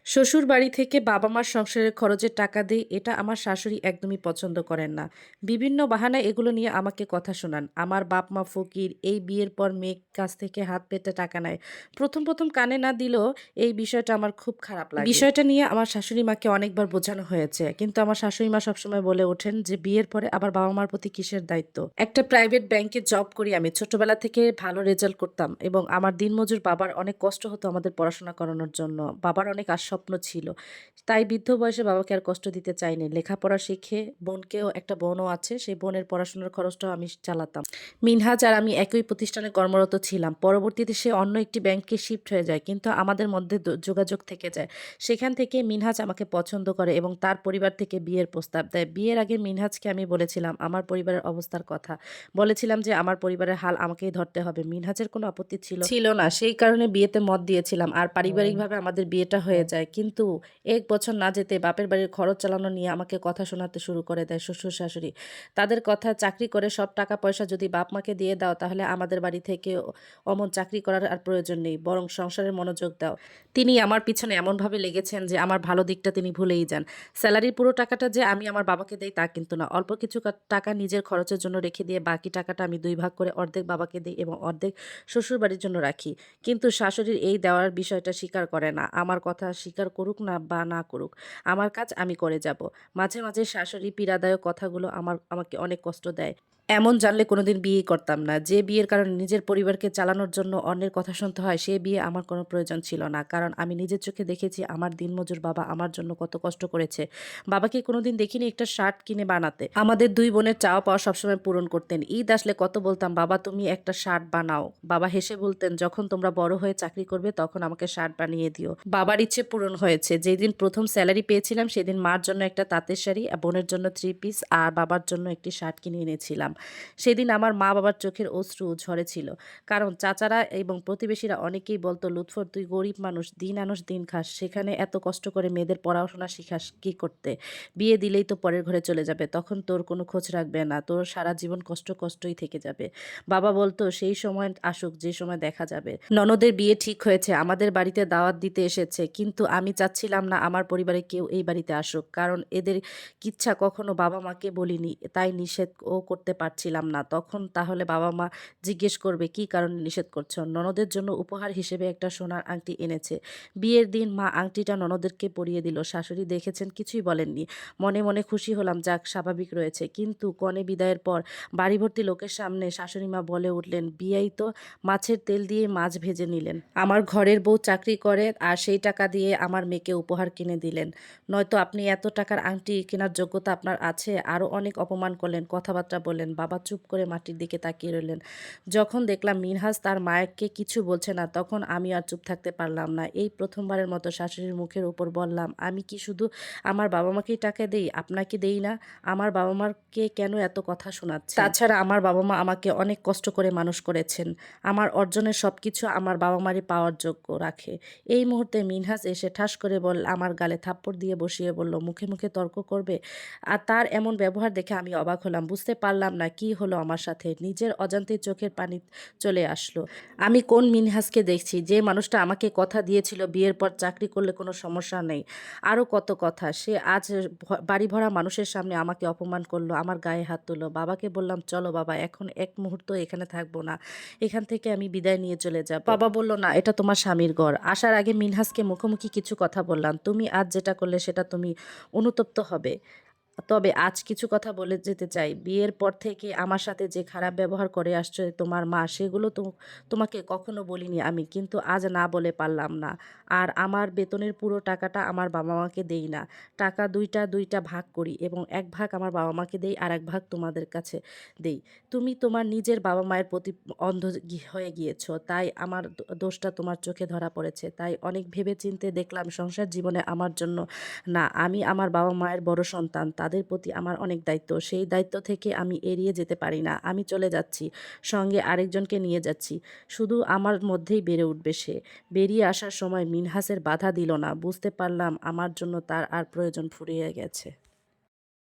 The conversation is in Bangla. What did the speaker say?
শ্বশুর বাড়ি থেকে বাবা-মার সংসারের খরচের টাকা দেই, এটা আমার শাশুড়ি একদমই পছন্দ করেন না। বিভিন্ন বাহানায় এগুলো নিয়ে আমাকে কথা শোনান। আমার বাপ-মা ফকির, এই বিয়ের পর মেয়ের কাছ থেকে হাত পেতে টাকা নেয়। ১ম কানে না দিলেও এই বিষয়টা আমার খুব খারাপ লাগে। বিষয়টা নিয়ে আমার শাশুড়ি মাকে অনেকবার বোঝানো হয়েছে। কিন্তু আমার শাশুড়ি মা সবসময় বলে ওঠেন যে, "বিয়ের পরে আবার বাবা-মার প্রতি কিসের দায়িত্ব?" একটা প্রাইভেট ব্যাংকে জব করি আমি। ছোটবেলা থেকে ভালো রেজাল্ট করতাম এবং আমার দিনমজুর বাবার অনেক কষ্ট হতো আমাদের পড়াশোনা করানোর জন্য। বাবার অনেক স্বপ্ন ছিল। তাই বৃদ্ধ বয়সে বাবাকে আর কষ্ট দিতে চাইনি। লেখাপড়া শিখে একটা বোনও আছে। সেই বোনের পড়াশোনার খরচটাও আমি চালাতাম। মিনহাজ আর আমি একই প্রতিষ্ঠানে কর্মরত ছিলাম। পরবর্তীতে সে অন্য একটি ব্যাংকে শিফট হয়ে যায়। কিন্তু আমাদের মধ্যে যোগাযোগ থেকে যায়। সেখান থেকে মিনহাজ আমাকে পছন্দ করে এবং তার পরিবার থেকে বিয়ের প্রস্তাব দেয়। বিয়ের আগে মিনহাজকে আমি বলেছিলাম আমার পরিবারের অবস্থার কথা। বলেছিলাম যে আমার পরিবারের হাল আমাকেই ধরতে হবে। মিনহাজের কোনো আপত্তি ছিল না। সেই কারণে বিয়েতে মত দিয়েছিলাম। আর পারিবারিকভাবে আমাদের বিয়েটা হয়ে যায়। কিন্তু ১ বছর না যেতে বাপের বাড়ির খরচ চালানো নিয়ে আমাকে কথা শোনাতে শুরু করে দেয় শ্বশুর-শাশুড়ি। তাদের কথা, চাকরি করে সব টাকা পয়সা যদি বাপ-মাকে দিয়ে দাও তাহলে আমাদের বাড়ি থেকে অমন চাকরি করার আর প্রয়োজন নেই। বরং সংসারে মনোযোগ দাও। তিনি আমার পিছনে এমনভাবে লেগেছেন যে আমার ভালো দিকটা তিনি ভুলেই যান। সেলারির পুরো টাকাটা যে আমি আমার বাবাকে দেই তা কিন্তু না। অল্প কিছু টাকা নিজের খরচের জন্য রেখে দিয়ে বাকি টাকাটা আমি ২ ভাগ করে অর্ধেক বাবাকে দেই এবং অর্ধেক শ্বশুরবাড়ির জন্য রাখি। কিন্তু শাশুড়ির এই দেওয়ার বিষয়টা স্বীকার করে না। আমার কথা স্বীকার করুক না বা না করুক, আমার কাজ আমি করে যাব। মাঝে, মাঝে শাশুড়ি পীড়াদায়ক কথাগুলো আমাকে অনেক কষ্ট দেয়। এমন জানলে কোনোদিন বিয়েই করতাম না। যে বিয়ের কারণে নিজের পরিবারকে চালানোর জন্য অন্যের কথা শুনতে হয়, সে বিয়ে আমার কোনো প্রয়োজন ছিল না। কারণ আমি নিজের চোখে দেখেছি আমার দিনমজুর বাবা আমার জন্য কত কষ্ট করেছে। বাবাকে কোনোদিন দেখিনি একটা শার্ট কিনে বানাতে। আমাদের ২ বোনের চাওয়া পাওয়া সবসময় পূরণ করতেন। ঈদ আসলে কত বলতাম, "বাবা তুমি একটা শার্ট বানাও।" বাবা হেসে বলতেন, "যখন তোমরা বড় হয়ে চাকরি করবে তখন আমাকে শার্ট বানিয়ে দিও।" বাবার ইচ্ছে পূরণ হয়েছে। যেদিন ১ম সেলারি পেয়েছিলাম সেদিন মার জন্য একটা তাঁতের শাড়ি, বোনের জন্য 3 পিস আর বাবার জন্য একটি শার্ট কিনে এনেছিলাম। সেদিন আমার মা-বাবার চোখের অশ্রু ঝরেছিল। কারণ চাচারা এবং প্রতিবেশীরা অনেকেই বলত, "লুৎফর তুই গরিব মানুষ, দিন আনস দিন খাস। সেখানে এত কষ্ট করে মেয়েদের পড়াশোনা শিখাস কি করতে? বিয়ে দিলেই তো পরের ঘরে চলে যাবে। তখন তোর কোনো খোঁজ রাখবে না। তোর সারা জীবন কষ্টই থেকে যাবে।" বাবা বলত, "সেই সময় আসুক যে সময় দেখা যাবে। ননদের বিয়ে ঠিক হয়েছে। আমাদের বাড়িতে দাওয়াত দিতে এসেছে। কিন্তু আমি চাচ্ছিলাম না আমার পরিবারের কেউ এই বাড়িতে আসুক। কারণ এদের কিচ্ছা কখনো বাবা-মাকে বলিনি। তাই নিষেধও করতে পারছিলাম না। তখন তাহলে বাবা-মা জিজ্ঞেস করবে, "কি কারণে নিষেধ করছো?" ননদের জন্য উপহার হিসেবে একটা সোনার আংটি এনেছে। বিয়ের দিন মা আংটিটা ননদেরকে পরিয়ে দিল। শাশুড়ি দেখেছেন, কিছুই বলেননি। মনে, মনে খুশি হলাম, যাক স্বাভাবিক রয়েছে। কিন্তু কনে বিদায়ের পর বাড়ি ভর্তি লোকের সামনে শাশুড়িমা বলে উঠলেন, "বিয়াই তো মাছের তেল দিয়ে মাছ ভেজে নিলেন। আমার ঘরের বউ চাকরি করে আর সেই টাকা দিয়ে আমার মেয়েকে উপহার কিনে দিলেন। নয়তো আপনি এত টাকার আংটি কেনার যোগ্যতা আপনার আছে?" আরও অনেক অপমান করলেন, কথাবার্তা বললেন। বাবা চুপ করে মাটির দিকে তাকিয়ে রইলেন। যখন দেখলাম মিনহাজ তার মাকে কিছু বলছে না, তখন আমি আর চুপ থাকতে পারলাম না। এই ১ম বারের মতো শাশুড়ির মুখের উপর বললাম, "আমি কি শুধু আমার বাবা-মাকেই টাকা দেই? আপনাকে দেই না? আমার বাবা-মাকে কেন এত কথা শোনাচ্ছেন? তাছাড়া আমার বাবা-মা আমাকে অনেক কষ্ট করে মানুষ করেছেন। আমার অর্জনের সবকিছু আমার বাবা-মারই পাওয়ার যোগ্য রাখে।" এই মুহূর্তে মিনহাজ এসে ঠাস করে আমার গালে থাপ্পড় দিয়ে বসিয়ে বলল, "মুখে, মুখে তর্ক করবে?" আর তার এমন ব্যবহার দেখে আমি অবাক হলাম। বুঝতে পারলাম না কি হলো আমার সাথে। নিজের অজান্তেই চোখের পানি চলে আসলো। আমি কোন মিনহাজকে দেখছি? যে মানুষটা আমাকে কথা দিয়েছিল বিয়ের পর চাকরি করলে কোনো সমস্যা নেই। আরও কত কথা। সে আজ বাড়ি ভরা মানুষের সামনে আমাকে অপমান করলো, আমার গায়ে হাত তুলল। বাবাকে বললাম, "চলো বাবা, এখন এক মুহূর্ত এখানে থাকবো না। এখান থেকে আমি বিদায় নিয়ে চলে যাব।" বাবা বলল, "না, এটা তোমার স্বামীর ঘর।" আসার আগে মিনহাজকে মুখোমুখি কিছু কথা বললাম। "তুমি আজ যেটা করলে সেটা তুমি অনুতপ্ত হবে। তবে আজ কিছু কথা বলে যেতে চাই। বিয়ের পর থেকে আমার সাথে যে খারাপ ব্যবহার করে আসছে তোমার মা, সেগুলো তোমাকে কখনো বলিনি আমি। কিন্তু আজ না বলে পারলাম না। আর আমার বেতনের পুরো টাকাটা আমার বাবা-মাকে দেই না। টাকা ২টা ভাগ করি এবং ১ ভাগ আমার বাবা-মাকে দেই, আরেক ভাগ তোমাদের কাছে দেই। তুমি তোমার নিজের বাবা-মায়ের প্রতি অন্ধ হয়ে গিয়েছ। তাই আমার দোষটা তোমার চোখে ধরা পড়েছে। তাই অনেক ভেবেচিন্তে দেখলাম সংসার জীবনে আমার জন্য না, আমি আমার বাবা-মায়ের বড় সন্তান। তাদের প্রতি আমার অনেক দায়িত্ব। সেই দায়িত্ব থেকে আমি এড়িয়ে যেতে পারি না। আমি চলে যাচ্ছি। সঙ্গে আরেকজনকে নিয়ে যাচ্ছি। শুধু আমার মধ্যেই বেড়ে উঠবে সে।" বেরিয়ে আসার সময় মিনহাসের বাধা দিল না। বুঝতে পারলাম আমার জন্য তার আর প্রয়োজন ফুরিয়ে গেছে।